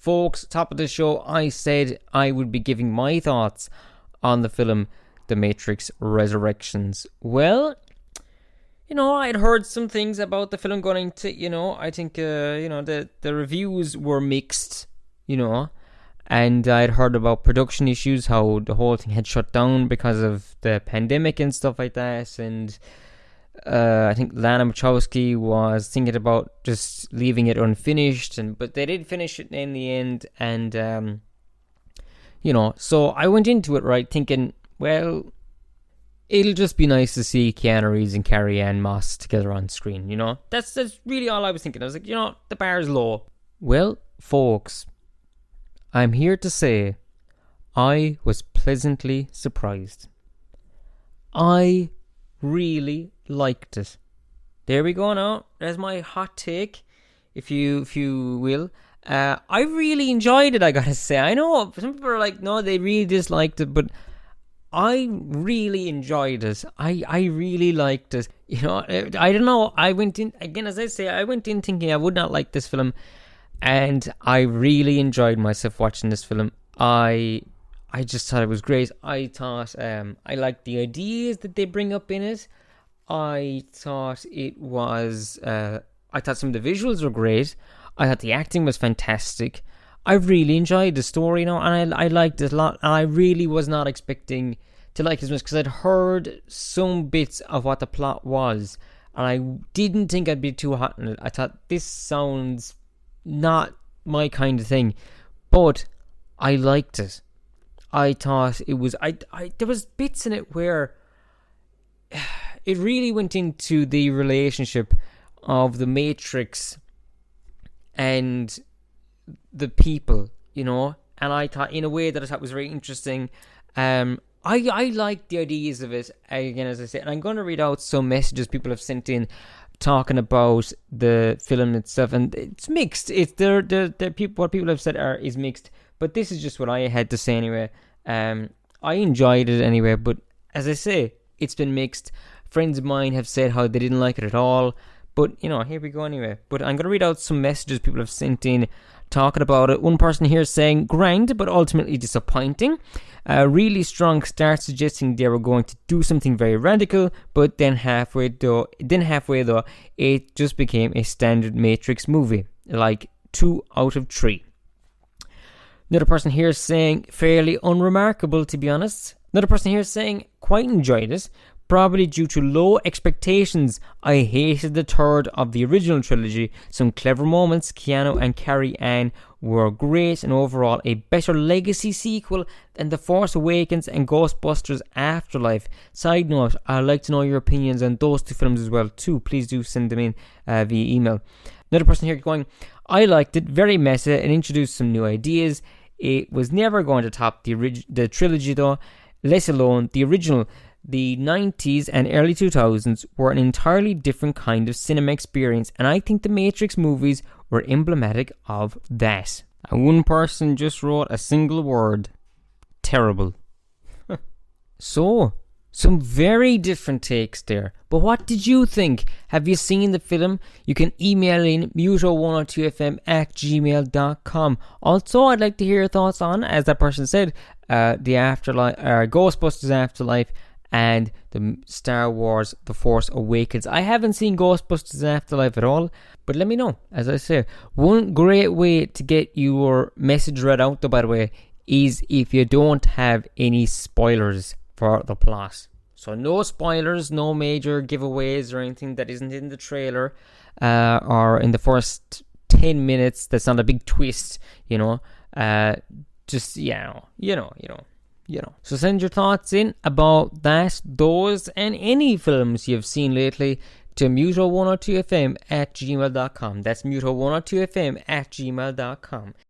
folks, top of the show, I said I would be giving my thoughts on the film The Matrix Resurrections. Well, I'd heard some things about the film going to, I think, the reviews were mixed, and I'd heard about production issues, how the whole thing had shut down because of the pandemic and stuff like that, and I think Lana Wachowski was thinking about just leaving it unfinished, but they did finish it in the end, and, so I went into it, right, thinking, well, it'll just be nice to see Keanu Reeves and Carrie-Anne Moss together on screen, That's really all I was thinking. I was like, the bar's low. Well, folks, I'm here to say I was pleasantly surprised. I really liked it. There we go now. There's my hot take, if you will. I really enjoyed it, I gotta say. I know some people are like, no, they really disliked it, but I really enjoyed it. I really liked it. I don't know. I went in, again, as I say, I went in thinking I would not like this film, and I really enjoyed myself watching this film. I just thought it was great. I thought I liked the ideas that they bring up in it. I thought it was I thought some of the visuals were great. I thought the acting was fantastic. I really enjoyed the story, and I liked it a lot. And I really was not expecting to like it as much, because I'd heard some bits of what the plot was, and I didn't think I'd be too hot on it. I thought, this sounds not my kind of thing, but I liked it. I thought it was, there was bits in it where it really went into the relationship of the Matrix and the people, and I thought, in a way that I thought was very interesting. I liked the ideas of it, again, as I said, and I'm going to read out some messages people have sent in talking about the film itself, and it's mixed. It's what people have said is mixed, but this is just what I had to say anyway. I enjoyed it anyway, but as I say, it's been mixed. Friends of mine have said how they didn't like it at all, but here we go anyway. But I'm going to read out some messages people have sent in talking about it. One person here saying, grand, but ultimately disappointing. A really strong start, suggesting they were going to do something very radical, but then halfway though, it just became a standard Matrix movie, like 2 out of 3. Another person here saying, fairly unremarkable, to be honest. Another person here saying, quite enjoyed it, probably due to low expectations. I hated the third of the original trilogy. Some clever moments. Keanu and Carrie-Anne were great, and overall a better legacy sequel than The Force Awakens and Ghostbusters Afterlife. Side note, I'd like to know your opinions on those 2 films as well too. Please do send them in via email. Another person here going, I liked it, very meta, and introduced some new ideas. It was never going to top the trilogy though, let alone the original. The 90s and early 2000s were an entirely different kind of cinema experience, and I think the Matrix movies were emblematic of that. And one person just wrote a single word: terrible. So, some very different takes there. But what did you think? Have you seen the film? You can email in muto102fm@gmail.com. Also, I'd like to hear your thoughts on, as that person said, the Afterlife, Ghostbusters Afterlife, and the Star Wars The Force Awakens. I haven't seen Ghostbusters Afterlife at all, but let me know. As I say, one great way to get your message read out, though, by the way, is if you don't have any spoilers for the plot. So no spoilers, no major giveaways or anything that isn't in the trailer or in the first 10 minutes. That's not a big twist, just, So send your thoughts in about that, those, and any films you've seen lately to Muto102fm@gmail.com. That's Muto102fm@gmail.com.